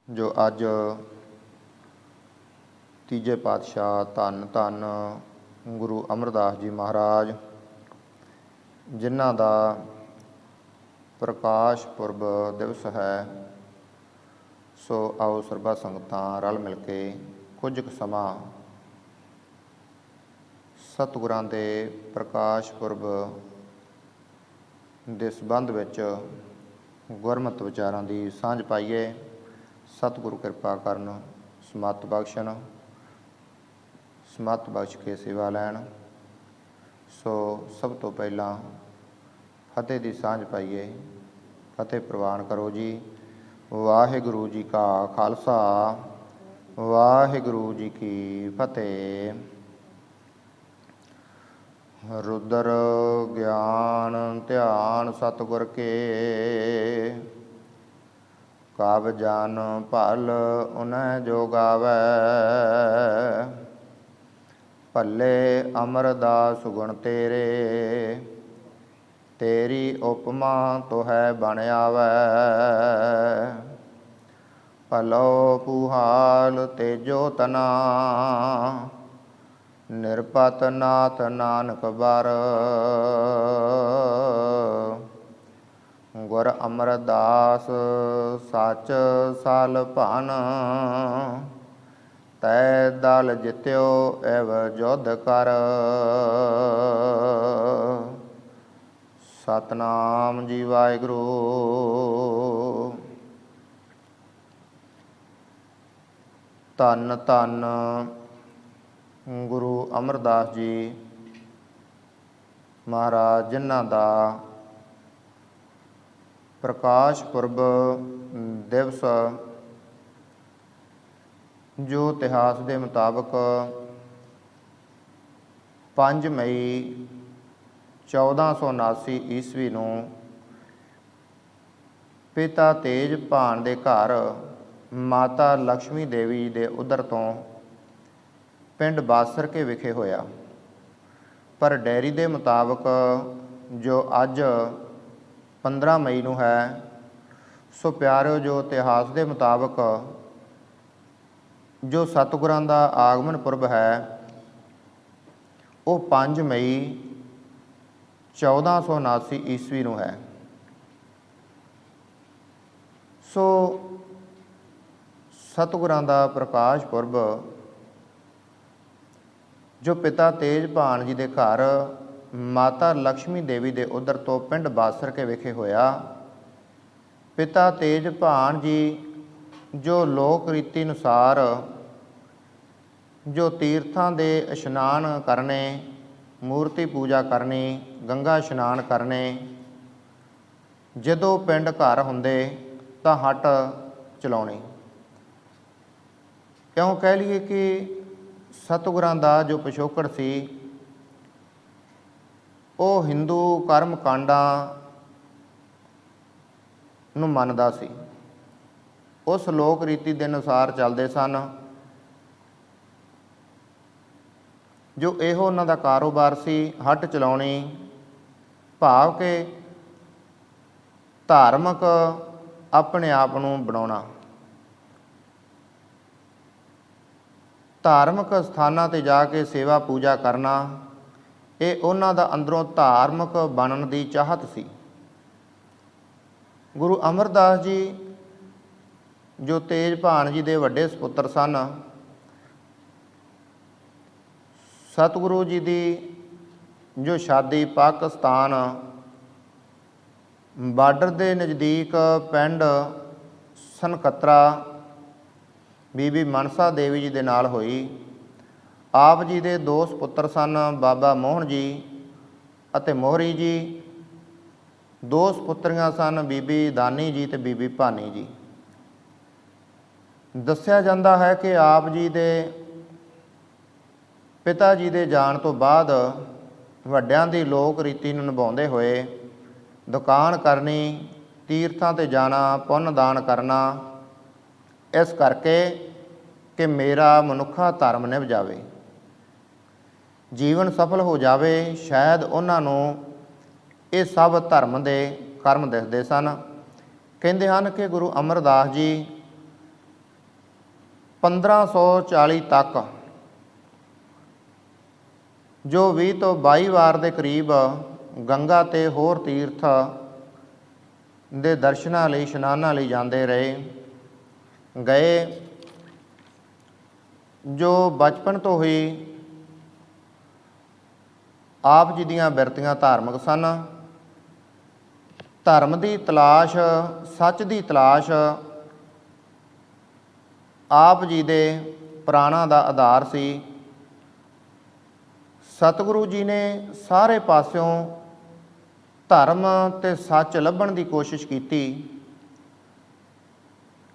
ਜੋ ਅੱਜ ਤੀਜੇ ਪਾਤਸ਼ਾਹ ਧੰਨ ਧੰਨ ਗੁਰੂ ਅਮਰਦਾਸ ਜੀ ਮਹਾਰਾਜ ਜਿਨ੍ਹਾਂ ਦਾ ਪ੍ਰਕਾਸ਼ ਪੁਰਬ ਦਿਵਸ ਹੈ, ਸੋ ਆਓ ਸਰਬਾ ਸੰਗਤਾਂ ਰਲ ਮਿਲ ਕੇ ਕੁਝ ਕੁ ਸਮਾਂ ਸਤਿਗੁਰਾਂ ਦੇ ਪ੍ਰਕਾਸ਼ ਪੁਰਬ ਦੇ ਸੰਬੰਧ ਵਿੱਚ ਗੁਰਮਤਿ ਵਿਚਾਰਾਂ ਦੀ ਸਾਂਝ ਪਾਈਏ। ਸਤਿਗੁਰੂ ਕਿਰਪਾ ਕਰਨ, ਸਮੱਤ ਬਖਸ਼ਣ, ਸਮੱਤ ਬਖਸ਼ ਕੇ ਸੇਵਾ ਲੈਣ। ਸੋ ਸਭ ਤੋਂ ਪਹਿਲਾਂ ਫਤਿਹ ਦੀ ਸਾਂਝ ਪਾਈਏ। ਫਤਿਹ ਪ੍ਰਵਾਨ ਕਰੋ ਜੀ। ਵਾਹਿਗੁਰੂ ਜੀ ਕਾ ਖਾਲਸਾ, ਵਾਹਿਗੁਰੂ ਜੀ ਕੀ ਫਤਿਹ। ਰੁਦਰ ਗਿਆਨ ਧਿਆਨ ਸਤਿਗੁਰ ਕੇ, ਕਬ ਜਨ ਭਲ ਉਨਹਿ ਜੋ ਗਾਵੈ। ਭੱਲੇ ਅਮਰਦਾਸ ਗੁਣ ਤੇਰੇ, ਤੇਰੀ ਉਪਮਾ ਤੋਹੈ ਬਣ ਆਵੈ। ਭਲੋ ਪੁਹਾਲ ਤੇਜੋ ਤਨਾ, ਨਿਰਪਤ ਨਾਥ ਨਾਨਕ ਬਰ। ਗੁਰ ਅਮਰਦਾਸ ਸਚ ਸਲ ਭਨ, ਤੈ ਦਲ ਜਿਤਿਓ ਐਵ ਜੁਧ ਕਰ। ਸਤਨਾਮ ਜੀ ਵਾਹਿਗੁਰੂ। ਧੰਨ ਧੰਨ ਗੁਰੂ ਅਮਰਦਾਸ ਜੀ ਮਹਾਰਾਜ ਜਿਨ੍ਹਾਂ ਦਾ ਪ੍ਰਕਾਸ਼ ਪੁਰਬ ਦਿਵਸ ਜੋ ਇਤਿਹਾਸ ਦੇ ਮੁਤਾਬਕ 5 ਮਈ 1479 ਈਸਵੀ ਨੂੰ ਪਿਤਾ ਤੇਜਭਾਨ ਦੇ ਘਰ ਮਾਤਾ ਲਕਸ਼ਮੀ ਦੇਵੀ ਦੇ ਉਦਰ ਤੋਂ ਪਿੰਡ ਬਾਸਰਕੇ ਵਿਖੇ ਹੋਇਆ। ਪਰ ਡੈਰੀ ਦੇ ਮੁਤਾਬਕ ਜੋ ਅੱਜ 15 ਮਈ ਨੂੰ ਹੈ, ਸੋ ਪਿਆਰਿਓ ਜੋ ਇਤਿਹਾਸ ਦੇ ਮੁਤਾਬਕ ਜੋ ਸਤਿਗੁਰਾਂ ਦਾ ਆਗਮਨ ਪੁਰਬ ਹੈ, ਉਹ 5 ਮਈ 1479 ਈਸਵੀ ਨੂੰ ਹੈ। ਸੋ ਸਤਿਗੁਰਾਂ ਦਾ ਪ੍ਰਕਾਸ਼ ਪੁਰਬ ਜੋ ਪਿਤਾ ਤੇਜਭਾਨ ਜੀ ਦੇ ਘਰ ਮਾਤਾ ਲਕਸ਼ਮੀ ਦੇਵੀ ਦੇ ਉਦਰ ਤੋਂ ਪਿੰਡ ਬਾਸਰਕੇ ਵਿਖੇ ਹੋਇਆ। ਪਿਤਾ ਤੇਜਭਾਨ ਜੀ ਜੋ ਲੋਕ ਰੀਤੀ ਅਨੁਸਾਰ ਜੋ ਤੀਰਥਾਂ ਦੇ ਇਸ਼ਨਾਨ ਕਰਨੇ, ਮੂਰਤੀ ਪੂਜਾ ਕਰਨੀ, ਗੰਗਾ ਇਸ਼ਨਾਨ ਕਰਨੇ, ਜਦੋਂ ਪਿੰਡ ਘਰ ਹੁੰਦੇ ਤਾਂ ਹੱਟ ਚਲਾਉਣੀ। ਕਿਉਂ ਕਹਿ ਲਈਏ ਕਿ ਸਤਿਗੁਰਾਂ ਦਾ ਜੋ ਪਿਛੋਕੜ ਸੀ ਉਹ ਹਿੰਦੂ ਕਰਮ ਕਾਂਡਾਂ ਨੂੰ ਮੰਨਦਾ ਸੀ, ਉਸ ਲੋਕ ਰੀਤੀ ਦੇ ਅਨੁਸਾਰ ਚੱਲਦੇ ਸਨ। ਜੋ ਇਹੋ ਉਹਨਾਂ ਦਾ ਕਾਰੋਬਾਰ ਸੀ, ਹੱਟ ਚਲਾਉਣੀ, ਭਾਵ ਕਿ ਧਾਰਮਿਕ ਆਪਣੇ ਆਪ ਨੂੰ ਬਣਾਉਣਾ। ਧਾਰਮਿਕ ਸਥਾਨਾਂ 'ਤੇ ਜਾ ਕੇ ਸੇਵਾ ਪੂਜਾ ਕਰਨਾ, ਇਹ ਉਹਨਾਂ ਦਾ ਅੰਦਰੋਂ ਧਾਰਮਿਕ ਬਣਨ ਦੀ ਚਾਹਤ ਸੀ। ਗੁਰੂ ਅਮਰਦਾਸ ਜੀ ਜੋ ਤੇਜਭਾਨ ਜੀ ਦੇ ਵੱਡੇ ਸਪੁੱਤਰ ਸਨ, ਸਤਿਗੁਰੂ ਜੀ ਦੀ ਜੋ ਸ਼ਾਦੀ ਪਾਕਿਸਤਾਨ ਬਾਰਡਰ ਦੇ ਨਜ਼ਦੀਕ ਪਿੰਡ ਸਨਕਤਰਾ ਬੀਬੀ ਮਨਸਾ ਦੇਵੀ ਜੀ ਦੇ ਨਾਲ ਹੋਈ। ਆਪ ਜੀ ਦੇ 2 ਸਪੁੱਤਰ ਸਨ, ਬਾਬਾ ਮੋਹਨ ਜੀ ਅਤੇ ਮੋਹਰੀ ਜੀ। 2 ਸਪੁੱਤਰੀਆਂ ਸਨ, ਬੀਬੀ ਦਾਨੀ ਜੀ ਅਤੇ ਬੀਬੀ ਭਾਨੀ ਜੀ। ਦੱਸਿਆ ਜਾਂਦਾ ਹੈ ਕਿ ਆਪ ਜੀ ਦੇ ਪਿਤਾ ਜੀ ਦੇ ਜਾਣ ਤੋਂ ਬਾਅਦ ਵੱਡਿਆਂ ਦੀ ਲੋਕ ਰੀਤੀ ਨੂੰ ਨਿਭਾਉਂਦੇ ਹੋਏ ਦੁਕਾਨ ਕਰਨੀ, ਤੀਰਥਾਂ 'ਤੇ ਜਾਣਾ, ਪੁੰਨ ਦਾਨ ਕਰਨਾ, ਇਸ ਕਰਕੇ ਕਿ ਮੇਰਾ ਮਨੁੱਖਾ ਧਰਮ ਨਿਭ ਜਾਵੇ, ਜੀਵਨ ਸਫਲ ਹੋ ਜਾਵੇ। ਸ਼ਾਇਦ ਉਹਨਾਂ ਨੂੰ ਇਹ ਸਭ ਧਰਮ ਦੇ ਕਰਮ ਦਿਸਦੇ ਸਨ। ਕਹਿੰਦੇ ਹਨ ਕਿ ਗੁਰੂ ਅਮਰਦਾਸ ਜੀ 1540 ਤੱਕ ਜੋ 20 ਤੋਂ 22 ਵਾਰ ਦੇ ਕਰੀਬ ਗੰਗਾ ਤੇ ਹੋਰ ਤੀਰਥ ਦੇ ਦਰਸ਼ਨਾਂ ਲਈ, ਇਸ਼ਨਾਨਾਂ ਲਈ ਜਾਂਦੇ ਗਏ। ਜੋ ਬਚਪਨ ਤੋਂ ਹੀ ਆਪ ਜੀ ਦੀਆਂ ਬਿਰਤੀਆਂ ਧਾਰਮਿਕ ਸਨ। ਧਰਮ ਦੀ ਤਲਾਸ਼, ਸੱਚ ਦੀ ਤਲਾਸ਼ ਆਪ ਜੀ ਦੇ ਪ੍ਰਾਣਾਂ ਦਾ ਆਧਾਰ ਸੀ। ਸਤਿਗੁਰੂ ਜੀ ਨੇ ਸਾਰੇ ਪਾਸਿਓਂ ਧਰਮ ਤੇ ਸੱਚ ਲੱਭਣ ਦੀ ਕੋਸ਼ਿਸ਼ ਕੀਤੀ।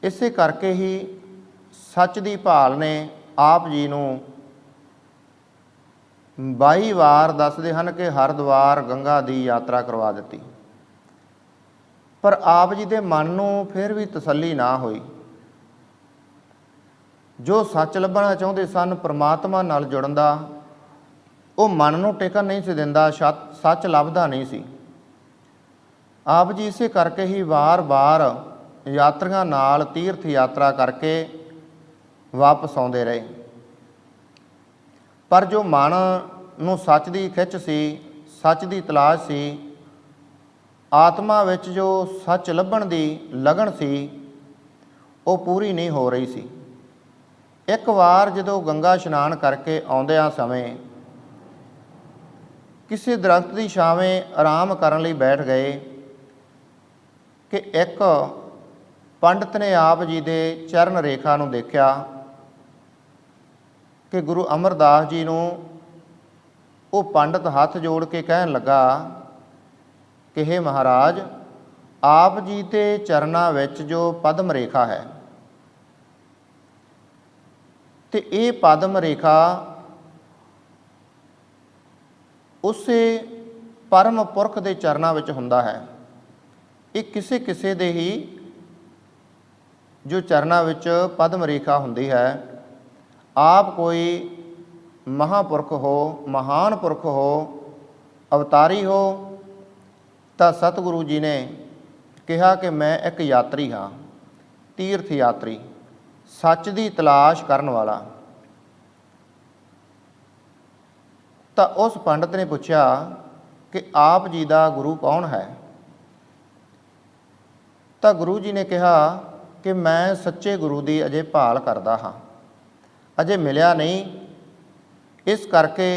ਇਸੇ ਕਰਕੇ ਹੀ ਸੱਚ ਦੀ ਭਾਲ ਨੇ ਆਪ ਜੀ ਨੂੰ 22 ਵਾਰ ਦੱਸਦੇ ਹਨ ਕਿ ਹਰਿਦੁਆਰ ਗੰਗਾ ਦੀ ਯਾਤਰਾ ਕਰਵਾ ਦਿੱਤੀ। ਪਰ ਆਪ ਜੀ ਦੇ ਮਨ ਨੂੰ ਫਿਰ ਵੀ ਤਸੱਲੀ ਨਾ ਹੋਈ। ਜੋ ਸੱਚ ਲੱਭਣਾ ਚਾਹੁੰਦੇ ਸਨ, ਪਰਮਾਤਮਾ ਨਾਲ ਜੁੜਨ ਦਾ, ਉਹ ਮਨ ਨੂੰ ਟਿਕਣ ਨਹੀਂ ਸੀ ਦਿੰਦਾ, ਸੱਚ ਲੱਭਦਾ ਨਹੀਂ ਸੀ। ਆਪ ਜੀ ਇਸੇ ਕਰਕੇ ਹੀ ਵਾਰ-ਵਾਰ ਯਾਤਰੀਆਂ ਨਾਲ ਤੀਰਥ ਯਾਤਰਾ ਕਰਕੇ ਵਾਪਸ ਆਉਂਦੇ ਰਹੇ। ਪਰ ਜੋ ਮਨ ਨੂੰ ਸੱਚ ਦੀ ਖਿੱਚ ਸੀ, ਸੱਚ ਦੀ ਤਲਾਸ਼ ਸੀ, ਆਤਮਾ ਵਿੱਚ ਜੋ ਸੱਚ ਲੱਭਣ ਦੀ ਲਗਨ ਸੀ, ਉਹ ਪੂਰੀ ਨਹੀਂ ਹੋ ਰਹੀ ਸੀ। ਇੱਕ ਵਾਰ ਜਦੋਂ ਗੰਗਾ ਇਸ਼ਨਾਨ ਕਰਕੇ ਆਉਂਦਿਆਂ ਸਮੇਂ ਕਿਸੇ ਦਰਖਤ ਦੀ ਛਾਵੇਂ ਆਰਾਮ ਕਰਨ ਲਈ ਬੈਠ ਗਏ ਕਿ ਇੱਕ ਪੰਡਤ ਨੇ ਆਪ ਜੀ ਦੇ ਚਰਨ ਰੇਖਾ ਨੂੰ ਦੇਖਿਆ ਕਿ ਗੁਰੂ ਅਮਰਦਾਸ ਜੀ ਨੂੰ ਉਹ ਪੰਡਤ ਹੱਥ ਜੋੜ ਕੇ ਕਹਿਣ ਲੱਗਾ ਕਿ ਹੇ ਮਹਾਰਾਜ, ਆਪ ਜੀ ਦੇ ਚਰਨਾਂ ਵਿੱਚ ਜੋ ਪਦਮ ਰੇਖਾ ਹੈ ਤੇ ਇਹ ਪਦਮ ਰੇਖਾ ਉਸੇ ਪਰਮ ਪੁਰਖ ਦੇ ਚਰਨਾਂ ਵਿੱਚ ਹੁੰਦਾ ਹੈ। ਇਹ ਕਿਸੇ ਕਿਸੇ ਦੇ ਹੀ ਜੋ ਚਰਨਾਂ ਵਿੱਚ ਪਦਮ ਰੇਖਾ ਹੁੰਦੀ ਹੈ। ਆਪ ਕੋਈ ਮਹਾਂਪੁਰਖ ਹੋ, ਮਹਾਨ ਪੁਰਖ ਹੋ, ਅਵਤਾਰੀ ਹੋ, ਤਾਂ ਸਤਿਗੁਰੂ ਜੀ ਨੇ ਕਿਹਾ ਕਿ ਮੈਂ ਇੱਕ ਯਾਤਰੀ ਹਾਂ, ਤੀਰਥ ਯਾਤਰੀ, ਸੱਚ ਦੀ ਤਲਾਸ਼ ਕਰਨ ਵਾਲਾ। ਤਾਂ ਉਸ ਪੰਡਤ ਨੇ ਪੁੱਛਿਆ ਕਿ ਆਪ ਜੀ ਦਾ ਗੁਰੂ ਕੌਣ ਹੈ? ਤਾਂ ਗੁਰੂ ਜੀ ਨੇ ਕਿਹਾ ਕਿ ਮੈਂ ਸੱਚੇ ਗੁਰੂ ਦੀ ਅਜੇ ਭਾਲ ਕਰਦਾ ਹਾਂ, ਅਜੇ ਮਿਲਿਆ ਨਹੀਂ, ਇਸ ਕਰਕੇ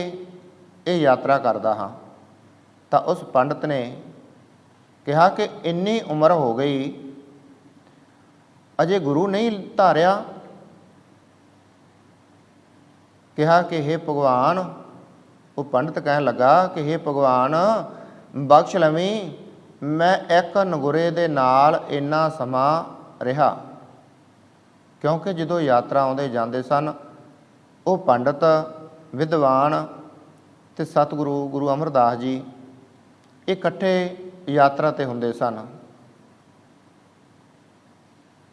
ਇਹ ਯਾਤਰਾ ਕਰਦਾ ਹਾਂ। ਤਾਂ ਉਸ ਪੰਡਤ ਨੇ ਕਿਹਾ ਕਿ ਇੰਨੀ ਉਮਰ ਹੋ ਗਈ, ਅਜੇ ਗੁਰੂ ਨਹੀਂ ਧਾਰਿਆ? ਕਿਹਾ ਕਿ ਹੇ ਭਗਵਾਨ, ਉਹ ਪੰਡਤ ਕਹਿਣ ਲੱਗਾ ਕਿ ਹੇ ਭਗਵਾਨ, ਬਖਸ਼ ਲਵੀਂ, ਮੈਂ ਇੱਕ ਨਗੁਰੇ ਦੇ ਨਾਲ ਇੰਨਾ ਸਮਾਂ ਰਿਹਾ। ਕਿਉਂਕਿ ਜਦੋਂ ਯਾਤਰਾ ਆਉਂਦੇ ਜਾਂਦੇ ਸਨ, ਉਹ ਪੰਡਤ, ਵਿਦਵਾਨ ਤੇ ਸਤਿਗੁਰੂ ਗੁਰੂ ਅਮਰਦਾਸ ਜੀ ਇਕੱਠੇ ਯਾਤਰਾ 'ਤੇ ਹੁੰਦੇ ਸਨ।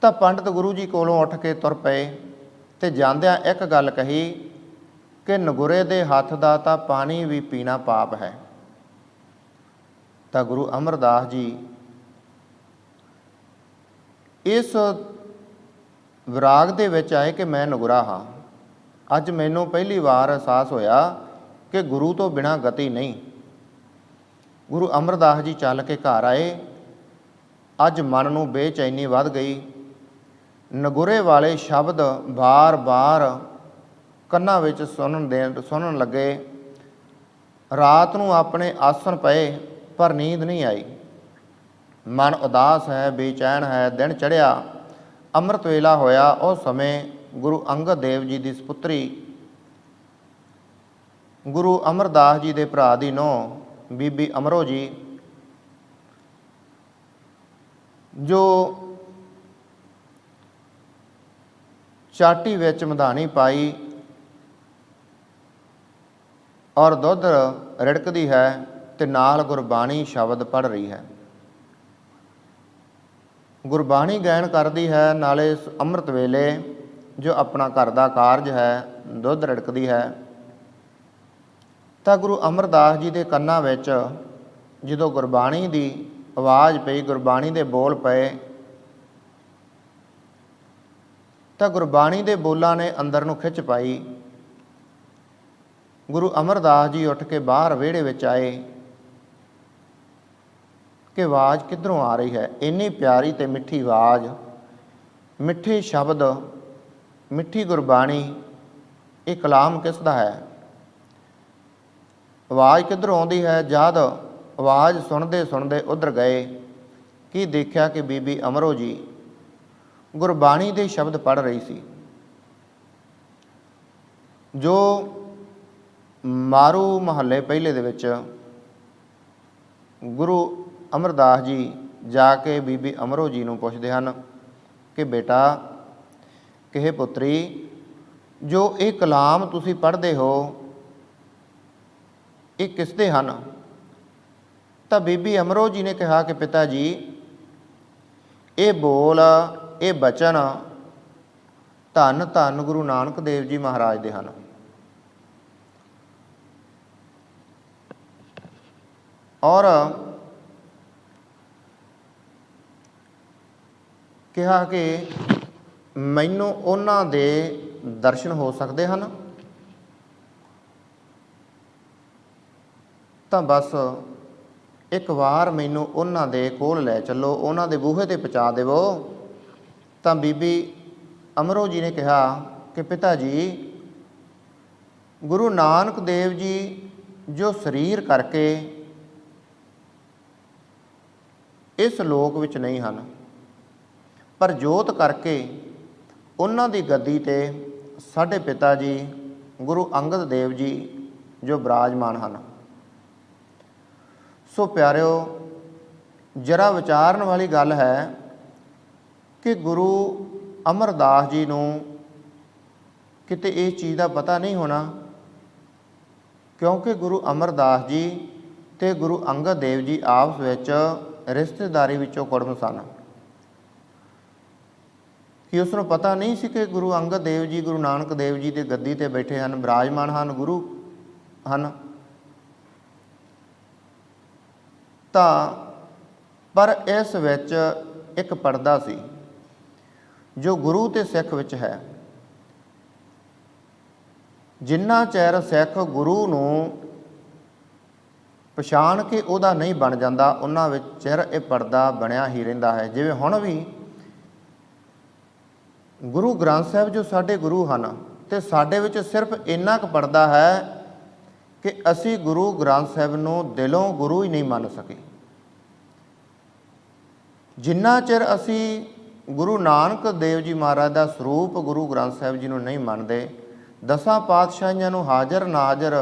ਤਾਂ ਪੰਡਤ ਗੁਰੂ ਜੀ ਕੋਲੋਂ ਉੱਠ ਕੇ ਤੁਰ ਪਏ ਤੇ ਜਾਂਦਿਆਂ ਇੱਕ ਗੱਲ ਕਹੀ ਕਿ ਨਗੁਰੇ ਦੇ ਹੱਥ ਦਾ ਤਾਂ ਪਾਣੀ ਵੀ ਪੀਣਾ ਪਾਪ ਹੈ। ਤਾਂ ਗੁਰੂ ਅਮਰਦਾਸ ਜੀ ਇਸ ਵਿਰਾਗ ਦੇ ਵਿੱਚ ਆਏ ਕਿ ਮੈਂ ਨਗੁਰਾ ਹਾਂ। ਅੱਜ ਮੈਨੂੰ ਪਹਿਲੀ ਵਾਰ ਅਹਿਸਾਸ ਹੋਇਆ ਕਿ ਗੁਰੂ ਤੋਂ ਬਿਨਾਂ ਗਤੀ ਨਹੀਂ। ਗੁਰੂ ਅਮਰਦਾਸ ਜੀ ਚੱਲ ਕੇ ਘਰ ਆਏ। ਅੱਜ ਮਨ ਨੂੰ ਬੇਚੈਨੀ ਵੱਧ ਗਈ। ਨਗੁਰੇ ਵਾਲੇ ਸ਼ਬਦ ਬਾਰ-ਬਾਰ ਕੰਨਾਂ ਵਿੱਚ ਸੁਣਨ ਲੱਗੇ। ਰਾਤ ਨੂੰ ਆਪਣੇ ਆਸਣ ਪਏ ਪਰ ਨੀਂਦ ਨਹੀਂ ਆਈ। ਮਨ ਉਦਾਸ ਹੈ, ਬੇਚੈਨ ਹੈ। ਦਿਨ ਚੜ੍ਹਿਆ, ਅੰਮ੍ਰਿਤ ਵੇਲਾ ਹੋਇਆ। ਉਸ ਸਮੇਂ ਗੁਰੂ ਅੰਗਦ ਦੇਵ ਜੀ ਦੀ ਸਪੁੱਤਰੀ, ਗੁਰੂ ਅਮਰਦਾਸ ਜੀ ਦੇ ਭਰਾ ਦੀ ਨੂੰਹ ਬੀਬੀ ਅਮਰੋ ਜੀ, ਜੋ ਚਾਟੀ ਵਿੱਚ ਮਧਾਣੀ ਪਾਈ ਔਰ ਦੁੱਧ ਰਿੜਕਦੀ ਹੈ ਤੇ ਨਾਲ ਗੁਰਬਾਣੀ ਸ਼ਬਦ ਪੜ੍ਹ ਰਹੀ ਹੈ, ਗੁਰਬਾਣੀ ਗਾਇਨ ਕਰਦੀ ਹੈ, ਨਾਲੇ ਅੰਮ੍ਰਿਤ ਵੇਲੇ ਜੋ ਆਪਣਾ ਘਰ ਦਾ ਕਾਰਜ ਹੈ, ਦੁੱਧ ਰਿੜਕਦੀ ਹੈ। ਤਾਂ ਗੁਰੂ ਅਮਰਦਾਸ ਜੀ ਦੇ ਕੰਨਾਂ ਵਿੱਚ ਜਦੋਂ ਗੁਰਬਾਣੀ ਦੀ ਆਵਾਜ਼ ਪਈ, ਗੁਰਬਾਣੀ ਦੇ ਬੋਲ ਪਏ, ਤਾਂ ਗੁਰਬਾਣੀ ਦੇ ਬੋਲਾਂ ਨੇ ਅੰਦਰ ਨੂੰ ਖਿੱਚ ਪਾਈ। ਗੁਰੂ ਅਮਰਦਾਸ ਜੀ ਉੱਠ ਕੇ ਬਾਹਰ ਵਿਹੜੇ ਵਿੱਚ ਆਏ ਕਿ ਆਵਾਜ਼ ਕਿੱਧਰੋਂ ਆ ਰਹੀ ਹੈ। ਇੰਨੀ ਪਿਆਰੀ ਤੇ ਮਿੱਠੀ ਆਵਾਜ਼, ਮਿੱਠੇ ਸ਼ਬਦ, ਮਿੱਠੀ ਗੁਰਬਾਣੀ, ਇਹ ਕਲਾਮ ਕਿਸ ਦਾ ਹੈ? ਆਵਾਜ਼ ਕਿੱਧਰੋਂ ਆਉਂਦੀ ਹੈ? ਜਦ ਆਵਾਜ਼ ਸੁਣਦੇ ਸੁਣਦੇ ਉੱਧਰ ਗਏ ਕੀ ਦੇਖਿਆ ਕਿ ਬੀਬੀ ਅਮਰੋ ਜੀ ਗੁਰਬਾਣੀ ਦੇ ਸ਼ਬਦ ਪੜ੍ਹ ਰਹੀ ਸੀ, ਜੋ ਮਾਰੂ ਮਹੱਲੇ ਪਹਿਲੇ ਦੇ ਵਿੱਚ ਗੁਰੂ ਅਮਰਦਾਸ ਜੀ ਜਾ ਕੇ ਬੀਬੀ ਅਮਰੋ ਜੀ ਨੂੰ ਪੁੱਛਦੇ ਹਨ ਕਿ ਬੇਟਾ, ਕਿਹੇ ਪੁੱਤਰੀ, ਜੋ ਇਹ ਕਲਾਮ ਤੁਸੀਂ ਪੜ੍ਹਦੇ ਹੋ ਇਹ ਕਿਸ ਦੇ ਹਨ? ਤਾਂ ਬੀਬੀ ਅਮਰੋ ਜੀ ਨੇ ਕਿਹਾ ਕਿ ਪਿਤਾ ਜੀ, ਇਹ ਬੋਲ, ਇਹ ਬਚਨ ਧੰਨ ਧੰਨ ਗੁਰੂ ਨਾਨਕ ਦੇਵ ਜੀ ਮਹਾਰਾਜ ਦੇ ਹਨ। ਔਰ ਕਿਹਾ ਕਿ ਮੈਨੂੰ ਉਹਨਾਂ ਦੇ ਦਰਸ਼ਨ ਹੋ ਸਕਦੇ ਹਨ। ਤਾਂ ਬਸ ਇੱਕ ਵਾਰ ਮੈਨੂੰ ਉਹਨਾਂ ਦੇ ਕੋਲ ਲੈ ਚੱਲੋ, ਉਹਨਾਂ ਦੇ ਬੂਹੇ 'ਤੇ ਪਹੁੰਚਾ ਦੇਵੋ। ਤਾਂ ਬੀਬੀ ਅਮਰੋ ਜੀ ਨੇ ਕਿਹਾ ਕਿ ਪਿਤਾ ਜੀ, ਗੁਰੂ ਨਾਨਕ ਦੇਵ ਜੀ ਜੋ ਸਰੀਰ ਕਰਕੇ ਇਸ ਲੋਕ ਵਿੱਚ ਨਹੀਂ ਹਨ, ਪਰ ਜੋਤ ਕਰਕੇ ਉਹਨਾਂ ਦੀ ਗੱਦੀ 'ਤੇ ਸਾਡੇ ਪਿਤਾ ਜੀ ਗੁਰੂ ਅੰਗਦ ਦੇਵ ਜੀ ਜੋ ਬਿਰਾਜਮਾਨ ਹਨ। ਸੋ ਪਿਆਰਿਓ, ਜਰਾ ਵਿਚਾਰਨ ਵਾਲੀ ਗੱਲ ਹੈ ਕਿ ਗੁਰੂ ਅਮਰਦਾਸ ਜੀ ਨੂੰ ਕਿਤੇ ਇਸ ਚੀਜ਼ ਦਾ ਪਤਾ ਨਹੀਂ ਹੋਣਾ, ਕਿਉਂਕਿ ਗੁਰੂ ਅਮਰਦਾਸ ਜੀ ਅਤੇ ਗੁਰੂ ਅੰਗਦ ਦੇਵ ਜੀ ਆਪਸ ਵਿੱਚ ਰਿਸ਼ਤੇਦਾਰੀ ਵਿੱਚੋਂ ਕੁੜਮ ਸਨ। ਕਿ ਉਸ ਨੂੰ ਪਤਾ ਨਹੀਂ ਸੀ ਕਿ ਗੁਰੂ ਅੰਗਦ ਦੇਵ ਜੀ ਗੁਰੂ ਨਾਨਕ ਦੇਵ ਜੀ ਦੇ ਗੱਦੀ 'ਤੇ ਬੈਠੇ ਹਨ, ਬਿਰਾਜਮਾਨ ਹਨ, ਗੁਰੂ ਹਨ। ਤਾਂ ਪਰ ਇਸ ਵਿੱਚ ਇੱਕ ਪਰਦਾ ਸੀ ਜੋ ਗੁਰੂ ਅਤੇ ਸਿੱਖ ਵਿੱਚ ਹੈ। ਜਿੰਨਾ ਚਿਰ ਸਿੱਖ ਗੁਰੂ ਨੂੰ ਪਛਾਣ ਕੇ ਉਹਦਾ ਨਹੀਂ ਬਣ ਜਾਂਦਾ, ਉਹਨਾਂ ਵਿੱਚ ਚਿਰ ਇਹ ਪਰਦਾ ਬਣਿਆ ਹੀ ਰਹਿੰਦਾ ਹੈ। ਜਿਵੇਂ ਹੁਣ ਵੀ ਗੁਰੂ ਗ੍ਰੰਥ ਸਾਹਿਬ ਜੋ ਸਾਡੇ ਗੁਰੂ ਹਨ, ਅਤੇ ਸਾਡੇ ਵਿੱਚ ਸਿਰਫ ਇੰਨਾ ਕੁ ਪਰਦਾ ਹੈ ਕਿ ਅਸੀਂ ਗੁਰੂ ਗ੍ਰੰਥ ਸਾਹਿਬ ਨੂੰ ਦਿਲੋਂ ਗੁਰੂ ਹੀ ਨਹੀਂ ਮੰਨ ਸਕੇ। ਜਿੰਨਾ ਚਿਰ ਅਸੀਂ ਗੁਰੂ ਨਾਨਕ ਦੇਵ ਜੀ ਮਹਾਰਾਜ ਦਾ ਸਰੂਪ ਗੁਰੂ ਗ੍ਰੰਥ ਸਾਹਿਬ ਜੀ ਨੂੰ ਨਹੀਂ ਮੰਨਦੇ, ਦਸਾਂ ਪਾਤਸ਼ਾਹੀਆਂ ਨੂੰ ਹਾਜ਼ਰ ਨਾਜ਼ਰ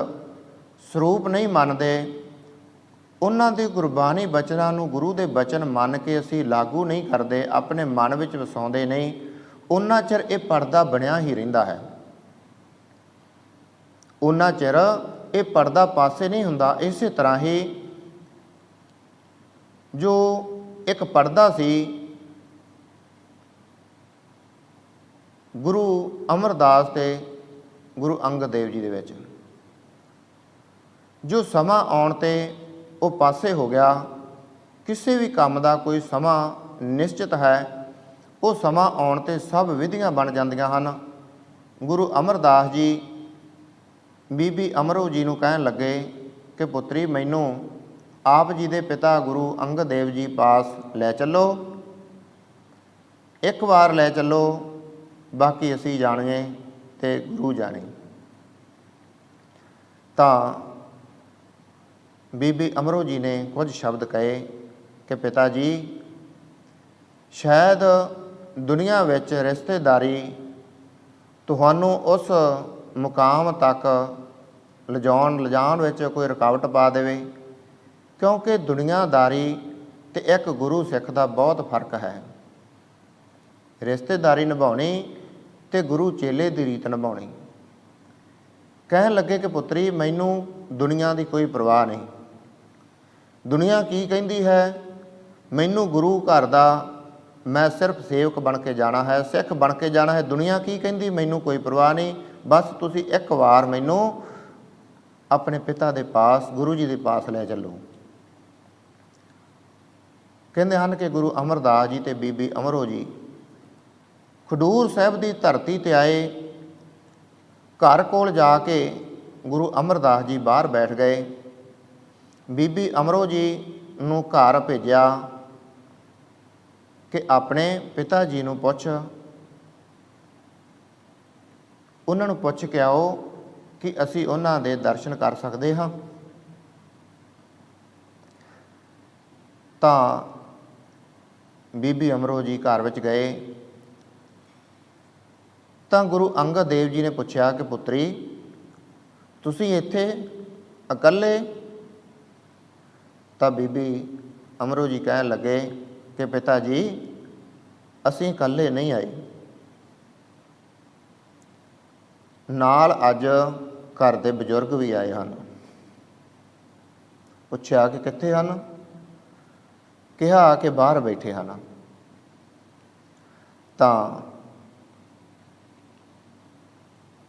ਸਰੂਪ ਨਹੀਂ ਮੰਨਦੇ, ਉਹਨਾਂ ਦੇ ਗੁਰਬਾਣੀ ਬਚਨਾਂ ਨੂੰ ਗੁਰੂ ਦੇ ਬਚਨ ਮੰਨ ਕੇ ਅਸੀਂ ਲਾਗੂ ਨਹੀਂ ਕਰਦੇ, ਆਪਣੇ ਮਨ ਵਿੱਚ ਵਸਾਉਂਦੇ ਨਹੀਂ, ਉਹਨਾਂ ਚਿਰ ਇਹ ਪਰਦਾ ਬਣਿਆ ਹੀ ਰਹਿੰਦਾ ਹੈ। ਉਹਨਾਂ ਚਿਰ ਇਹ ਪਰਦਾ ਪਾਸੇ ਨਹੀਂ ਹੁੰਦਾ। ਇਸੇ ਤਰ੍ਹਾਂ ਹੀ ਜੋ ਇੱਕ ਪਰਦਾ ਸੀ ਗੁਰੂ ਅਮਰਦਾਸ ਤੇ ਗੁਰੂ ਅੰਗਦ ਦੇਵ ਜੀ ਦੇ ਵਿੱਚ, ਜੋ ਸਮਾਂ ਆਉਣ 'ਤੇ ਉਹ ਪਾਸੇ ਹੋ ਗਿਆ। ਕਿਸੇ ਵੀ ਕੰਮ ਦਾ ਕੋਈ ਸਮਾਂ ਨਿਸ਼ਚਿਤ ਹੈ, ਉਹ ਸਮਾਂ ਆਉਣ 'ਤੇ ਸਭ ਵਿਧੀਆਂ ਬਣ ਜਾਂਦੀਆਂ ਹਨ। ਗੁਰੂ ਅਮਰਦਾਸ ਜੀ ਬੀਬੀ ਅਮਰੋ ਜੀ ਨੂੰ ਕਹਿਣ ਲੱਗੇ ਕਿ ਪੁੱਤਰੀ, ਮੈਨੂੰ ਆਪ ਜੀ ਦੇ ਪਿਤਾ ਗੁਰੂ ਅੰਗਦ ਦੇਵ ਜੀ ਪਾਸ ਲੈ ਚੱਲੋ, ਇੱਕ ਵਾਰ ਲੈ ਚੱਲੋ, ਬਾਕੀ ਅਸੀਂ ਜਾਣੀਏ ਅਤੇ ਗੁਰੂ ਜਾਣੇ। ਤਾਂ ਬੀਬੀ ਅਮਰੋ ਜੀ ਨੇ ਕੁਝ ਸ਼ਬਦ ਕਹੇ ਕਿ ਪਿਤਾ ਜੀ, ਸ਼ਾਇਦ ਦੁਨੀਆ ਵਿੱਚ ਰਿਸ਼ਤੇਦਾਰੀ ਤੁਹਾਨੂੰ ਉਸ ਮੁਕਾਮ ਤੱਕ ਲਿਜਾਣ ਵਿੱਚ ਕੋਈ ਰੁਕਾਵਟ ਪਾ ਦੇਵੇ, ਕਿਉਂਕਿ ਦੁਨੀਆਦਾਰੀ ਅਤੇ ਇੱਕ ਗੁਰੂ ਸਿੱਖ ਦਾ ਬਹੁਤ ਫਰਕ ਹੈ। ਰਿਸ਼ਤੇਦਾਰੀ ਨਿਭਾਉਣੀ ਅਤੇ ਗੁਰੂ ਚੇਲੇ ਦੀ ਰੀਤ ਨਿਭਾਉਣੀ। ਕਹਿਣ ਲੱਗੇ ਕਿ ਪੁੱਤਰੀ, ਮੈਨੂੰ ਦੁਨੀਆ ਦੀ ਕੋਈ ਪਰਵਾਹ ਨਹੀਂ, ਦੁਨੀਆ ਕੀ ਕਹਿੰਦੀ ਹੈ, ਮੈਨੂੰ ਗੁਰੂ ਘਰ ਦਾ ਮੈਂ ਸਿਰਫ ਸੇਵਕ ਬਣ ਕੇ ਜਾਣਾ ਹੈ, ਸਿੱਖ ਬਣ ਕੇ ਜਾਣਾ ਹੈ। ਦੁਨੀਆ ਕੀ ਕਹਿੰਦੀ ਮੈਨੂੰ ਕੋਈ ਪਰਵਾਹ ਨਹੀਂ, ਬਸ ਤੁਸੀਂ ਇੱਕ ਵਾਰ ਮੈਨੂੰ ਆਪਣੇ ਪਿਤਾ ਦੇ ਪਾਸ, ਗੁਰੂ ਜੀ ਦੇ ਪਾਸ ਲੈ ਚੱਲੋ। ਕਹਿੰਦੇ ਹਨ ਕਿ ਗੁਰੂ ਅਮਰਦਾਸ ਜੀ ਅਤੇ ਬੀਬੀ ਅਮਰੋ ਜੀ ਖਡੂਰ ਸਾਹਿਬ ਦੀ ਧਰਤੀ ਤੇ ਆਏ। ਘਰ ਕੋਲ ਜਾ ਕੇ ਗੁਰੂ ਅਮਰਦਾਸ ਜੀ ਬਾਹਰ ਬੈਠ ਗਏ। ਬੀਬੀ ਅਮਰੋ ਜੀ ਨੂੰ ਘਰ ਭੇਜਿਆ ਕਿ ਆਪਣੇ ਪਿਤਾ ਜੀ ਨੂੰ ਪੁੱਛ, ਉਹਨਾਂ ਨੂੰ ਪੁੱਛ ਕੇ ਆਓ ਕਿ ਅਸੀਂ ਉਹਨਾਂ ਦੇ ਦਰਸ਼ਨ ਕਰ ਸਕਦੇ ਹਾਂ। ਤਾਂ ਬੀਬੀ ਅਮਰੋ ਜੀ ਘਰ ਵਿੱਚ ਗਏ ਤਾਂ ਗੁਰੂ ਅੰਗਦ ਦੇਵ ਜੀ ਨੇ ਪੁੱਛਿਆ ਕਿ ਪੁੱਤਰੀ, ਤੁਸੀਂ ਇੱਥੇ ਇਕੱਲੇ? ਤਾਂ ਬੀਬੀ ਅਮਰੋ ਜੀ ਕਹਿਣ ਲੱਗੇ ਕਿ ਪਿਤਾ ਜੀ, ਅਸੀਂ ਇਕੱਲੇ ਨਹੀਂ ਆਏ, ਨਾਲ ਅੱਜ ਘਰ ਦੇ ਬਜ਼ੁਰਗ ਵੀ ਆਏ ਹਨ। ਪੁੱਛਿਆ ਕਿ ਕਿੱਥੇ ਹਨ? ਕਿਹਾ ਕਿ ਬਾਹਰ ਬੈਠੇ ਹਨ। ਤਾਂ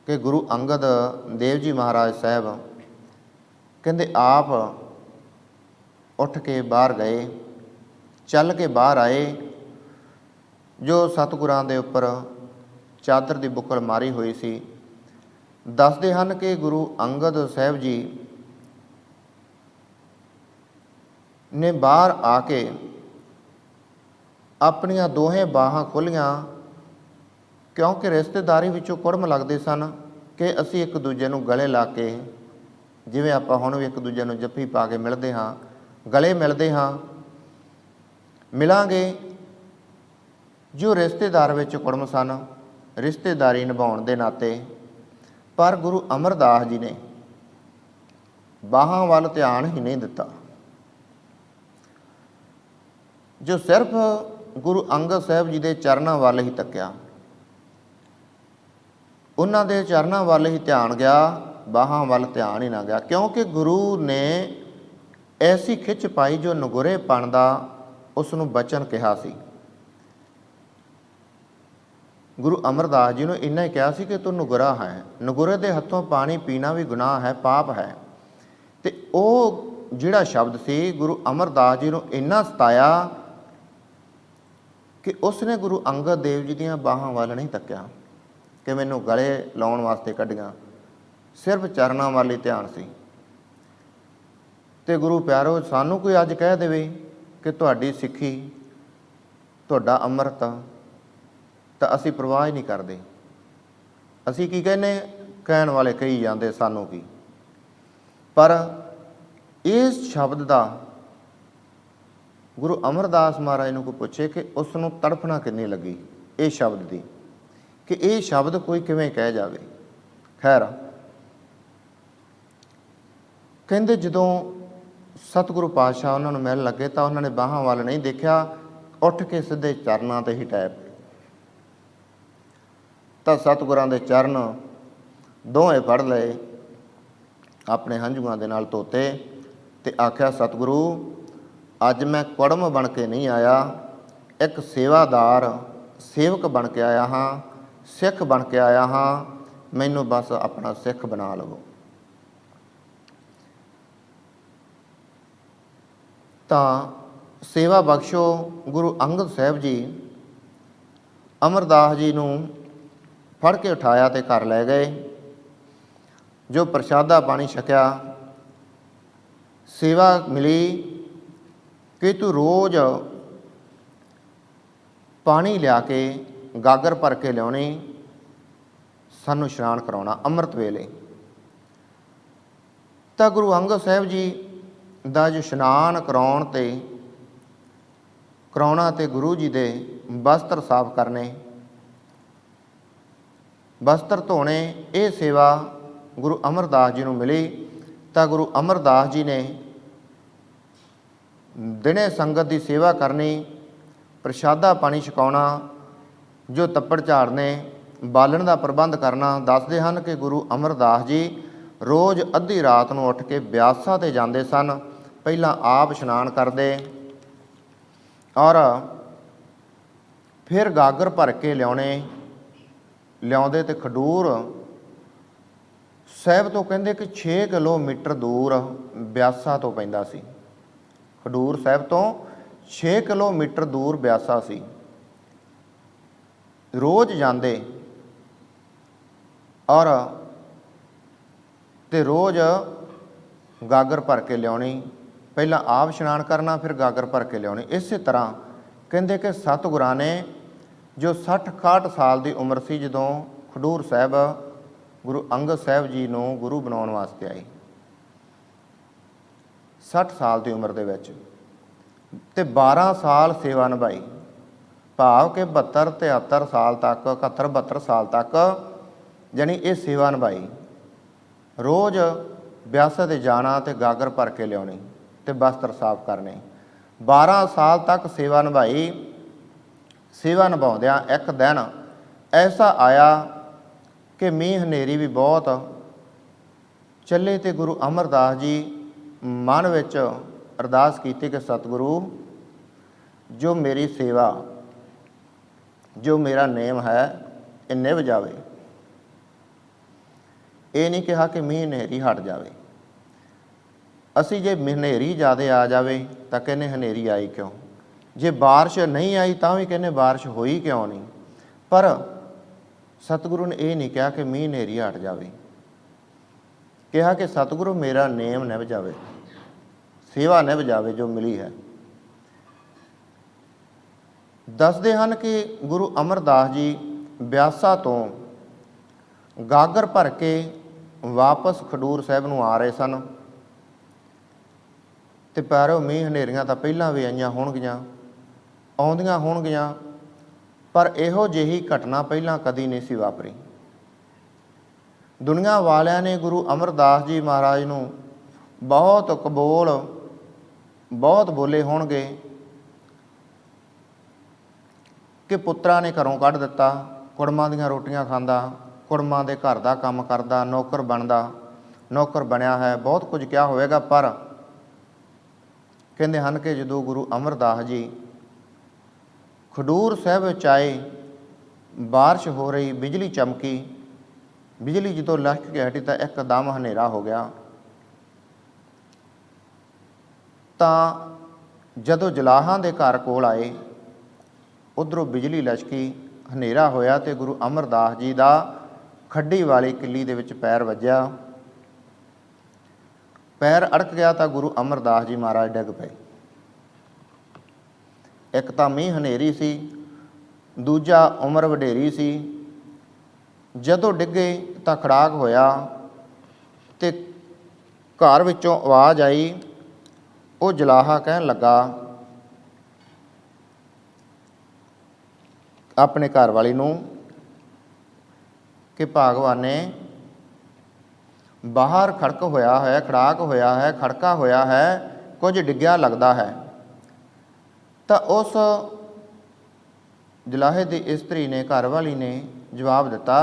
ਕਿ ਗੁਰੂ ਅੰਗਦ ਦੇਵ ਜੀ ਮਹਾਰਾਜ ਸਾਹਿਬ ਕਹਿੰਦੇ ਆਪ ਉੱਠ ਕੇ ਬਾਹਰ ਗਏ, ਚੱਲ ਕੇ ਬਾਹਰ ਆਏ। ਜੋ ਸਤਿਗੁਰਾਂ ਦੇ ਉੱਪਰ ਚਾਦਰ ਦੀ ਬੁੱਕਲ ਮਾਰੀ ਹੋਈ ਸੀ, ਦੱਸਦੇ ਹਨ ਕਿ ਗੁਰੂ ਅੰਗਦ ਸਾਹਿਬ ਜੀ ਨੇ ਬਾਹਰ ਆ ਕੇ ਆਪਣੀਆਂ ਦੋਹੇ ਬਾਹਾਂ ਖੋਲ੍ਹੀਆਂ, ਕਿਉਂਕਿ ਰਿਸ਼ਤੇਦਾਰੀ ਵਿੱਚੋਂ ਕੁੜਮ ਲੱਗਦੇ ਸਨ ਕਿ ਅਸੀਂ ਇੱਕ ਦੂਜੇ ਨੂੰ ਗਲੇ ਲਾ ਕੇ, ਜਿਵੇਂ ਆਪਾਂ ਹੁਣ ਵੀ ਇੱਕ ਦੂਜੇ ਨੂੰ ਜੱਫੀ ਪਾ ਕੇ ਮਿਲਦੇ ਹਾਂ, ਗਲੇ ਮਿਲਦੇ ਹਾਂ, ਮਿਲਾਂਗੇ। ਜੋ ਰਿਸ਼ਤੇਦਾਰ ਵਿੱਚ ਕੁੜਮ ਸਨ, ਰਿਸ਼ਤੇਦਾਰੀ ਨਿਭਾਉਣ ਦੇ ਨਾਤੇ। ਪਰ ਗੁਰੂ ਅਮਰਦਾਸ ਜੀ ਨੇ ਬਾਹਾਂ ਵੱਲ ਧਿਆਨ ਹੀ ਨਹੀਂ ਦਿੱਤਾ। ਜੋ ਸਿਰਫ ਗੁਰੂ ਅੰਗਦ ਸਾਹਿਬ ਜੀ ਦੇ ਚਰਨਾਂ ਵੱਲ ਹੀ ਤੱਕਿਆ, ਉਹਨਾਂ ਦੇ ਚਰਨਾਂ ਵੱਲ ਹੀ ਧਿਆਨ ਗਿਆ, ਬਾਹਾਂ ਵੱਲ ਧਿਆਨ ਹੀ ਨਾ ਗਿਆ। ਕਿਉਂਕਿ ਗੁਰੂ ਨੇ ਐਸੀ ਖਿੱਚ ਪਾਈ ਜੋ ਨਗੁਰੇਪਣ ਦਾ ਉਸ ਨੂੰ ਬਚਨ ਕਿਹਾ ਸੀ। ਗੁਰੂ ਅਮਰਦਾਸ ਜੀ ਨੂੰ ਇੰਨਾ ਹੀ ਕਿਹਾ ਸੀ ਕਿ ਤੂੰ ਨਗੁਰਾ ਹੈ, ਨਗੁਰੇ ਦੇ ਹੱਥੋਂ ਪਾਣੀ ਪੀਣਾ ਵੀ ਗੁਨਾਹ ਹੈ, ਪਾਪ ਹੈ। ਤੇ ਉਹ ਜਿਹੜਾ ਸ਼ਬਦ ਸੀ ਗੁਰੂ ਅਮਰਦਾਸ ਜੀ ਨੂੰ ਇੰਨਾ ਸਤਾਇਆ ਕਿ ਉਸਨੇ ਗੁਰੂ ਅੰਗਦ ਦੇਵ ਜੀ ਦੀਆਂ ਬਾਹਾਂ ਵੱਲ ਨਹੀਂ ਤੱਕਿਆ ਕਿ ਮੈਨੂੰ ਗਲੇ ਲਾਉਣ ਵਾਸਤੇ ਕੱਢੀਆਂ, ਸਿਰਫ ਚਰਨਾਂ ਵੱਲ ਹੀ ਧਿਆਨ ਸੀ। ਤੇ ਗੁਰੂ ਪਿਆਰੋ, ਸਾਨੂੰ ਕੋਈ ਅੱਜ ਕਹਿ ਦੇਵੇ ਕਿ ਤੁਹਾਡੀ ਸਿੱਖੀ, ਤੁਹਾਡਾ ਅੰਮ੍ਰਿਤ, ਤਾਂ ਅਸੀਂ ਪਰਵਾਹ ਹੀ ਨਹੀਂ ਕਰਦੇ। ਅਸੀਂ ਕੀ ਕਹਿੰਦੇ? ਕਹਿਣ ਵਾਲੇ ਕਹੀ ਜਾਂਦੇ, ਸਾਨੂੰ ਕੀ। ਪਰ ਇਸ ਸ਼ਬਦ ਦਾ ਗੁਰੂ ਅਮਰਦਾਸ ਮਹਾਰਾਜ ਨੂੰ ਕੋਈ ਪੁੱਛੇ ਕਿ ਉਸ ਨੂੰ ਤੜਫਣਾ ਕਿੰਨੀ ਲੱਗੀ ਇਹ ਸ਼ਬਦ ਦੀ, ਕਿ ਇਹ ਸ਼ਬਦ ਕੋਈ ਕਿਵੇਂ ਕਹਿ ਜਾਵੇ। ਖੈਰ, ਕਹਿੰਦੇ ਜਦੋਂ ਸਤਿਗੁਰੂ ਪਾਤਸ਼ਾਹ ਉਹਨਾਂ ਨੂੰ ਮਿਲਣ ਲੱਗੇ ਤਾਂ ਉਹਨਾਂ ਨੇ ਬਾਹਾਂ ਵੱਲ ਨਹੀਂ ਦੇਖਿਆ, ਉੱਠ ਕੇ ਸਿੱਧੇ ਚਰਨਾਂ 'ਤੇ ਹੀ ਟੈਪ। ਤਾਂ ਸਤਿਗੁਰਾਂ ਦੇ ਚਰਨ ਦੋਵੇਂ ਫੜ ਲਏ, ਆਪਣੇ ਹੰਝੂਆਂ ਦੇ ਨਾਲ ਧੋਤੇ ਤੇ ਆਖਿਆ, ਸਤਿਗੁਰੂ, ਅੱਜ ਮੈਂ ਕੁੜਮ ਬਣ ਕੇ ਨਹੀਂ ਆਇਆ, ਇੱਕ ਸੇਵਾਦਾਰ, ਸੇਵਕ ਬਣ ਕੇ ਆਇਆ ਹਾਂ, ਸਿੱਖ ਬਣ ਕੇ ਆਇਆ ਹਾਂ, ਮੈਨੂੰ ਬਸ ਆਪਣਾ ਸਿੱਖ ਬਣਾ ਲਵੋ। ਤਾਂ ਸੇਵਾ ਬਖਸ਼ੋ। ਗੁਰੂ ਅੰਗਦ ਸਾਹਿਬ ਜੀ ਅਮਰਦਾਸ ਜੀ ਨੂੰ ਫੜ ਕੇ ਉਠਾਇਆ ਤੇ ਘਰ ਲੈ ਗਏ। ਜੋ ਪ੍ਰਸ਼ਾਦਾ ਪਾਣੀ ਛਕਿਆ, ਸੇਵਾ ਮਿਲੀ ਕਿ ਤੂੰ ਰੋਜ਼ ਪਾਣੀ ਲਿਆ ਕੇ ਗਾਗਰ ਭਰ ਕੇ ਲਿਆਉਣੀ, ਸਾਨੂੰ ਇਸ਼ਨਾਨ ਕਰਾਉਣਾ ਅੰਮ੍ਰਿਤ ਵੇਲੇ। ਤਾਂ ਗੁਰੂ ਅੰਗਦ ਸਾਹਿਬ ਜੀ ਦਾ ਜੋ ਇਸ਼ਨਾਨ ਕਰਾਉਣਾ ਤੇ ਗੁਰੂ ਜੀ ਦੇ ਵਸਤਰ ਸਾਫ਼ ਕਰਨੇ, ਵਸਤਰ ਧੋਣੇ, ਇਹ ਸੇਵਾ ਗੁਰੂ ਅਮਰਦਾਸ ਜੀ ਨੂੰ ਮਿਲੀ। ਤਾਂ ਗੁਰੂ ਅਮਰਦਾਸ ਜੀ ਨੇ ਦਿਨੇ ਸੰਗਤ ਦੀ ਸੇਵਾ ਕਰਨੀ, ਪ੍ਰਸ਼ਾਦਾ ਪਾਣੀ ਛਕਾਉਣਾ, ਜੋ ਤੱਪੜ ਝਾੜਨੇ, ਬਾਲਣ ਦਾ ਪ੍ਰਬੰਧ ਕਰਨਾ। ਦੱਸਦੇ ਹਨ ਕਿ ਗੁਰੂ ਅਮਰਦਾਸ ਜੀ ਰੋਜ਼ ਅੱਧੀ ਰਾਤ ਨੂੰ ਉੱਠ ਕੇ ਬਿਆਸਾ 'ਤੇ ਜਾਂਦੇ ਸਨ। ਪਹਿਲਾਂ ਆਪ ਇਸ਼ਨਾਨ ਕਰਦੇ ਔਰ ਫਿਰ ਗਾਗਰ ਭਰ ਕੇ ਲਿਆਉਂਦੇ ਤੇ ਖਡੂਰ ਸਾਹਿਬ ਤੋਂ ਕਹਿੰਦੇ ਕਿ 6 ਕਿਲੋਮੀਟਰ ਦੂਰ ਬਿਆਸਾ ਤੋਂ ਪੈਂਦਾ ਸੀ। ਖਡੂਰ ਸਾਹਿਬ ਤੋਂ 6 ਕਿਲੋਮੀਟਰ ਦੂਰ ਬਿਆਸਾ ਸੀ। रोज़ जाते और ते रोज़ गागर भर के लियानी, पहला आप इशनान करना फिर गागर भर के लियानी। इस तरह कहते कि सतगुरां ने जो 60-61 साल की उम्र सी जदों खडूर साहब गुरु अंगद साहब जी नूं गुरु बनाउण वास्ते आए, 60 साल की उम्र दे विच ते 12 साल सेवा निभाई, भाव कि 72-73 साल तक 71-72 साल तक जानी ये सेवा निभाई। रोज़ ब्यासा ते जाना ते गागर भर के लियानी ते वस्त्र साफ करने। 12 साल तक सेवा निभाई। सेवा निभाउंदियां एक दिन ऐसा आया कि मींह हनेरी भी बहुत ਚੱਲੇ तो गुरु अमरदास जी मन विच अरदास की कि सतगुरु जो मेरी सेवा जो मेरा नेम है ये निभ जाए। ये नहीं कहा कि मींह हनेरी हट जाए। असी जे हनेरी ज़्यादा आ जाए तो कहने हनेरी आई क्यों, जे बारिश नहीं आई तो भी कहने बारिश होई क्यों नहीं। पर सतगुरु ने यह नहीं कहा कि मींह हनेरी हट जाए, कहा कि सतगुरु मेरा नेम निभ जाए, सेवा निभ जाए जो मिली है। दसदे हन कि गुरु अमरदास जी ब्यासा तो गागर भर के वापस खडूर साहब नूं आ रहे सन ते पर मींह हनेरियां तो पहलां भी आईयां होणगियां, आउंदियां होणगियां, पर इहो जिही घटना पहलां कदी नहीं सी वापरी। दुनिया वालियां ने गुरु अमरदास जी महाराज नूं बहुत कबोल बहुत बोले होणगे कि पुत्रा ने घरों कढ़ दिता, कुड़मां दीयां रोटियां खांदा, कुड़मां दे घर दा काम करदा, नौकर बनदा, नौकर बनया है, बहुत कुछ क्या होएगा। पर कहते हैं कि जदों गुरु अमरदास जी खडूर साहब विच आए, बारिश हो रही, बिजली चमकी, बिजली जदों लहक के हटी तो एकदम हनेरा हो गया। तो जदों जलाहां दे घर कोल आए, उधरों बिजली लचकी, हनेरा होया तो गुरु अमरदास जी का खड्डी वाली किली दे विच पैर वज्या, पैर अड़क गया तो गुरु अमरदास जी महाराज डिग पे। एक तो मींह हनेरी सी, दूजा उम्र वडेरी सी। जदों डिगे तो खड़ाक होया ते घर विचों आवाज़ आई, वो जलाहा कहन लगा अपने घर वाली नूं कि भागवाने बाहर खड़क होया है, खड़ाक होया है, खड़का होया है, कुछ डिग्या लगता है। तो उस जलाहे की इस्त्री ने, घर वाली ने जवाब दिता,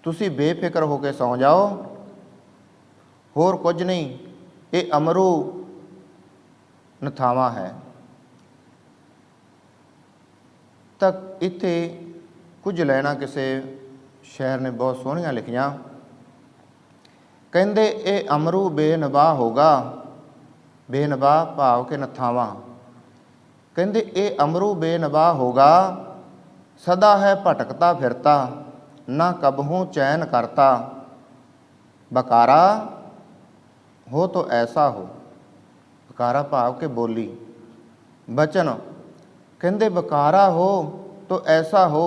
तुसी बेफिक्र होकर सौ जाओ, होर कुछ नहीं, ये अमरू नथावां है। तक इत्थे कुछ लैना किसी शहर ने बहुत सोहणियां लिखियां, कहंदे ये अमरू बेनबा होगा, बेनबा भाव के नथावां, कहंदे ये अमरू बेनबा होगा, सदा है भटकता फिरता, ना कबहू चैन करता, बकारा हो तो ऐसा हो। बकारा भाव के बोली बचन, कहंदे बकारा हो तो ऐसा हो।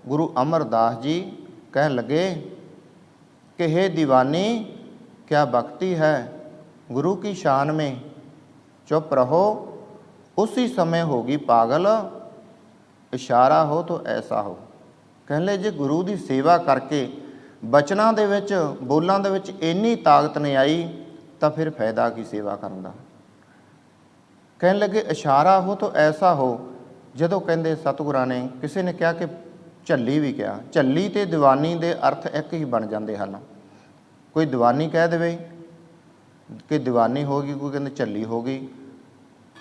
गुरु अमरदास जी कहन लगे कि हे दीवानी, क्या भक्ति है गुरु की शान में, चुप रहो, उसी समय होगी पागल, इशारा हो तो ऐसा हो। कहन लगे जे गुरु की सेवा करके बचनां दे विच बोलां दे विच इन्नी ताकत नहीं आई तो फिर फायदा की सेवा करन दा। कहन लगे इशारा हो तो ऐसा हो। जदों कहंदे सतगुरां ने किसी ने कहा कि झल्ली भी कहा, झल्ली ते दीवानी दे अर्थ एक ही बन जाते हैं। कोई दीवानी कह दे कि दीवानी होगी, कोई कहते झल्ली होगी,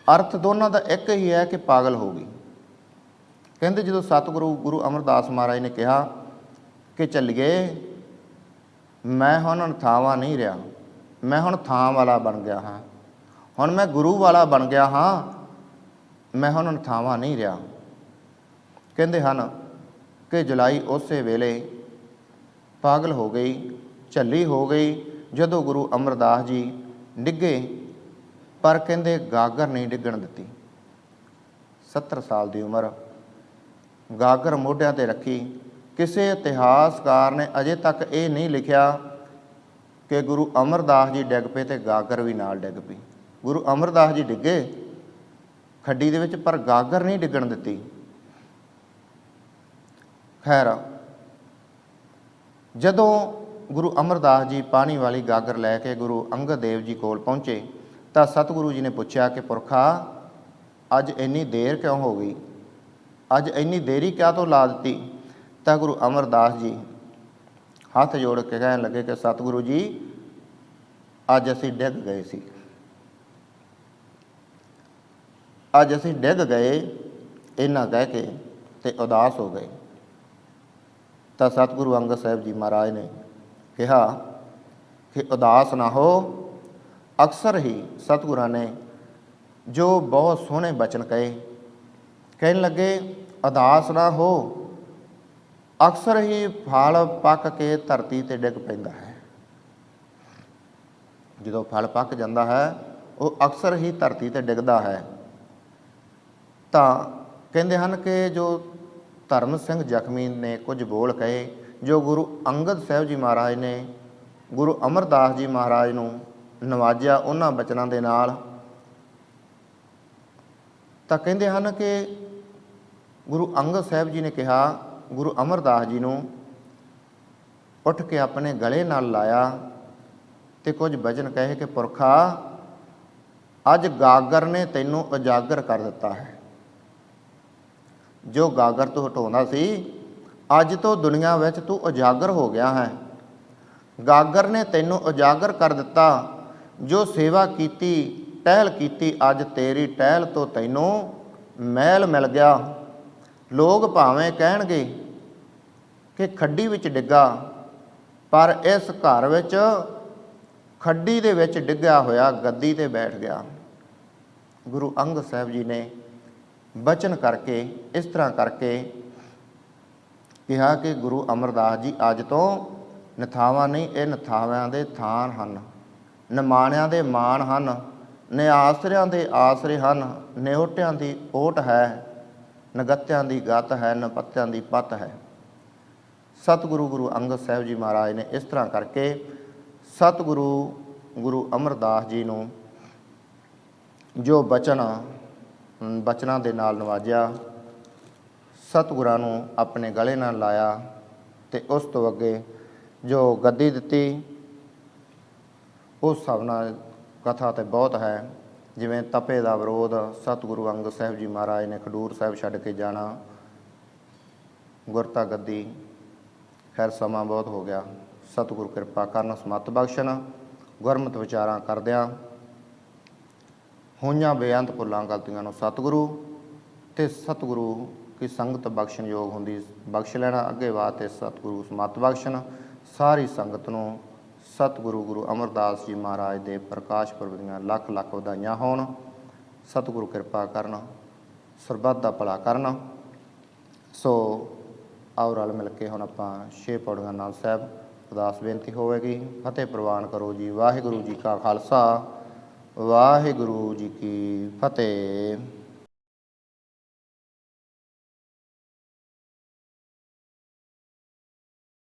अर्थ दोनों का एक ही है कि पागल होगी। कहते जो सतगुरु गुरु अमरदास महाराज ने कहा कि झल्लीए मैं हुण थावां नहीं रहा, मैं हुण थां वाला बन गया हाँ, हुण मैं गुरु वाला बन गया हाँ, मैं हुण थावां नहीं रहा। ਕਹਿੰਦੇ ਹਨ ਕਿ ਜੁਲਾਈ ਉਸੇ ਵੇਲੇ ਪਾਗਲ ਹੋ ਗਈ, ਝੱਲੀ ਹੋ ਗਈ ਜਦੋਂ ਗੁਰੂ ਅਮਰਦਾਸ ਜੀ ਡਿੱਗੇ, ਪਰ ਕਹਿੰਦੇ ਗਾਗਰ ਨਹੀਂ ਡਿੱਗਣ ਦਿੱਤੀ। 70 ਸਾਲ ਦੀ ਉਮਰ, ਗਾਗਰ ਮੋਢਿਆਂ 'ਤੇ ਰੱਖੀ। ਕਿਸੇ ਇਤਿਹਾਸਕਾਰ ਨੇ ਅਜੇ ਤੱਕ ਇਹ ਨਹੀਂ ਲਿਖਿਆ ਕਿ ਗੁਰੂ ਅਮਰਦਾਸ ਜੀ ਡਿੱਗ ਪਏ ਅਤੇ ਗਾਗਰ ਵੀ ਨਾਲ ਡਿੱਗ ਪਈ। ਗੁਰੂ ਅਮਰਦਾਸ ਜੀ ਡਿੱਗੇ ਖੱਡੀ ਦੇ ਵਿੱਚ, ਪਰ ਗਾਗਰ ਨਹੀਂ ਡਿੱਗਣ ਦਿੱਤੀ। ਖੈਰ, ਜਦੋਂ ਗੁਰੂ ਅਮਰਦਾਸ ਜੀ ਪਾਣੀ ਵਾਲੀ ਗਾਗਰ ਲੈ ਕੇ ਗੁਰੂ ਅੰਗਦ ਦੇਵ ਜੀ ਕੋਲ ਪਹੁੰਚੇ ਤਾਂ ਸਤਿਗੁਰੂ ਜੀ ਨੇ ਪੁੱਛਿਆ ਕਿ ਪੁਰਖਾ, ਅੱਜ ਇੰਨੀ ਦੇਰ ਕਿਉਂ ਹੋ ਗਈ? ਅੱਜ ਇੰਨੀ ਦੇਰੀ ਕਿਆ ਤੋਂ ਲਾ ਦਿੱਤੀ? ਤਾਂ ਗੁਰੂ ਅਮਰਦਾਸ ਜੀ ਹੱਥ ਜੋੜ ਕੇ ਕਹਿਣ ਲੱਗੇ ਕਿ ਸਤਿਗੁਰੂ ਜੀ, ਅੱਜ ਅਸੀਂ ਡਿੱਗ ਗਏ ਸੀ, ਅੱਜ ਅਸੀਂ ਡਿੱਗ ਗਏ। ਇਹਨਾਂ ਕਹਿ ਕੇ ਤੇ ਉਦਾਸ ਹੋ ਗਏ। ਤਾਂ ਸਤਿਗੁਰੂ ਅੰਗਦ ਸਾਹਿਬ ਜੀ ਮਹਾਰਾਜ ਨੇ ਕਿਹਾ ਕਿ ਉਦਾਸ ਨਾ ਹੋ। ਅਕਸਰ ਹੀ ਸਤਿਗੁਰਾਂ ਨੇ ਜੋ ਬਹੁਤ ਸੋਹਣੇ ਬਚਨ ਕਹੇ, ਕਹਿਣ ਲੱਗੇ ਉਦਾਸ ਨਾ ਹੋ। ਅਕਸਰ ਹੀ ਫਲ ਪੱਕ ਕੇ ਧਰਤੀ 'ਤੇ ਡਿੱਗ ਪੈਂਦਾ ਹੈ। ਜਦੋਂ ਫਲ ਪੱਕ ਜਾਂਦਾ ਹੈ, ਉਹ ਅਕਸਰ ਹੀ ਧਰਤੀ 'ਤੇ ਡਿੱਗਦਾ ਹੈ। ਤਾਂ ਕਹਿੰਦੇ ਹਨ ਕਿ ਜੋ ਧਰਮ ਸਿੰਘ ਜ਼ਖਮੀ ਨੇ ਕੁਝ ਬੋਲ ਕਹੇ, ਜੋ ਗੁਰੂ ਅੰਗਦ ਸਾਹਿਬ ਜੀ ਮਹਾਰਾਜ ਨੇ ਗੁਰੂ ਅਮਰਦਾਸ ਜੀ ਮਹਾਰਾਜ ਨੂੰ ਨਵਾਜਿਆ ਉਹਨਾਂ ਬਚਨਾਂ ਦੇ ਨਾਲ। ਤਾਂ ਕਹਿੰਦੇ ਹਨ ਕਿ ਗੁਰੂ ਅੰਗਦ ਸਾਹਿਬ ਜੀ ਨੇ ਕਿਹਾ ਗੁਰੂ ਅਮਰਦਾਸ ਜੀ ਨੂੰ, ਉੱਠ ਕੇ ਆਪਣੇ ਗਲੇ ਨਾਲ ਲਾਇਆ ਅਤੇ ਕੁਝ ਬਚਨ ਕਹੇ ਕਿ ਪੁਰਖਾ, ਅੱਜ ਗਾਗਰ ਨੇ ਤੈਨੂੰ ਉਜਾਗਰ ਕਰ ਦਿੱਤਾ ਹੈ। ਜੋ ਗਾਗਰ ਤੋਂ ਹਟਾਉਂਦਾ ਸੀ, ਅੱਜ ਤੋਂ ਦੁਨੀਆ ਵਿੱਚ ਤੂੰ ਉਜਾਗਰ ਹੋ ਗਿਆ ਹੈ। ਗਾਗਰ ਨੇ ਤੈਨੂੰ ਉਜਾਗਰ ਕਰ ਦਿੱਤਾ। ਜੋ ਸੇਵਾ ਕੀਤੀ, ਟਹਿਲ ਕੀਤੀ, ਅੱਜ ਤੇਰੀ ਟਹਿਲ ਤੋਂ ਤੈਨੂੰ ਮਹਿਲ ਮਿਲ ਗਿਆ। ਲੋਕ ਭਾਵੇਂ ਕਹਿਣਗੇ ਕਿ ਖੱਡੀ ਵਿੱਚ ਡਿੱਗਾ, ਪਰ ਇਸ ਘਰ ਵਿੱਚ ਖੱਡੀ ਦੇ ਵਿੱਚ ਡਿੱਗਿਆ ਹੋਇਆ ਗੱਦੀ 'ਤੇ ਬੈਠ ਗਿਆ। ਗੁਰੂ ਅੰਗਦ ਸਾਹਿਬ ਜੀ ਨੇ ਬਚਨ ਕਰਕੇ ਇਸ ਤਰ੍ਹਾਂ ਕਰਕੇ ਕਿਹਾ ਕਿ ਗੁਰੂ ਅਮਰਦਾਸ ਜੀ ਅੱਜ ਤੋਂ ਨਿਥਾਵਾਂ ਨਹੀਂ, ਇਹ ਨਿਥਾਵਿਆਂ ਦੇ ਥਾਨ ਹਨ, ਨਿਮਾਣਿਆਂ ਦੇ ਮਾਣ ਹਨ, ਨਿਆਸਰਿਆਂ ਦੇ ਆਸਰੇ ਹਨ, ਨਿਓਟਿਆਂ ਦੀ ਓਟ ਹੈ, ਨਗੱਤਿਆਂ ਦੀ ਗੱਤ ਹੈ, ਨਪੱਤਿਆਂ ਦੀ ਪੱਤ ਹੈ। ਸਤਿਗੁਰੂ ਗੁਰੂ ਅੰਗਦ ਸਾਹਿਬ ਜੀ ਮਹਾਰਾਜ ਨੇ ਇਸ ਤਰ੍ਹਾਂ ਕਰਕੇ ਸਤਿਗੁਰੂ ਗੁਰੂ ਅਮਰਦਾਸ ਜੀ ਨੂੰ ਜੋ ਬਚਨਾਂ ਦੇ ਨਾਲ ਨਵਾਜਿਆ, ਸਤਿਗੁਰਾਂ ਨੂੰ ਆਪਣੇ ਗਲੇ ਨਾਲ ਲਾਇਆ ਅਤੇ ਉਸ ਤੋਂ ਅੱਗੇ ਜੋ ਗੱਦੀ ਦਿੱਤੀ। ਉਸ ਹਿਸਾਬ ਨਾਲ ਕਥਾ ਤਾਂ ਬਹੁਤ ਹੈ, ਜਿਵੇਂ ਤਪੇ ਦਾ ਵਿਰੋਧ, ਸਤਿਗੁਰੂ ਅੰਗਦ ਸਾਹਿਬ ਜੀ ਮਹਾਰਾਜ ਨੇ ਖਡੂਰ ਸਾਹਿਬ ਛੱਡ ਕੇ ਜਾਣਾ, ਗੁਰਤਾ ਗੱਦੀ। ਖੈਰ, ਸਮਾਂ ਬਹੁਤ ਹੋ ਗਿਆ। ਸਤਿਗੁਰੂ ਕਿਰਪਾ ਕਰਨ, ਸਮੱਤ ਬਖਸ਼ਣ। ਗੁਰਮਤਿ ਵਿਚਾਰਾਂ ਕਰਦਿਆਂ ਹੋਈਆਂ ਬੇਅੰਤ ਭੁੱਲਾਂ ਗਲਤੀਆਂ ਨੂੰ ਸਤਿਗੁਰੂ ਅਤੇ ਸਤਿਗੁਰੂ ਕੀ ਸੰਗਤ ਬਖਸ਼ਣ ਯੋਗ ਹੁੰਦੀ ਬਖਸ਼ ਲੈਣਾ। ਅੱਗੇ ਵਾਸਤੇ ਸਤਿਗੁਰੂ ਸਮੱਤ ਬਖਸ਼ਣ। ਸਾਰੀ ਸੰਗਤ ਨੂੰ ਸਤਿਗੁਰੂ ਗੁਰੂ ਅਮਰਦਾਸ ਜੀ ਮਹਾਰਾਜ ਦੇ ਪ੍ਰਕਾਸ਼ ਪੁਰਬ ਦੀਆਂ ਲੱਖ ਲੱਖ ਵਧਾਈਆਂ ਹੋਣ। ਸਤਿਗੁਰੂ ਕਿਰਪਾ ਕਰਨ, ਸਰਬੱਤ ਦਾ ਭਲਾ ਕਰਨ। ਸੋ ਆਓ ਰਲ ਮਿਲ ਕੇ ਹੁਣ ਆਪਾਂ 6 ਪੌੜੀਆਂ ਨਾਲ ਸਾਹਿਬ ਅਰਦਾਸ ਬੇਨਤੀ ਹੋਵੇਗੀ। ਫਤਿਹ ਪ੍ਰਵਾਨ ਕਰੋ ਜੀ। ਵਾਹਿਗੁਰੂ ਜੀ ਕਾ ਖਾਲਸਾ, ਵਾਹਿਗੁਰੂ ਜੀ ਕੀ ਫਤਿਹ।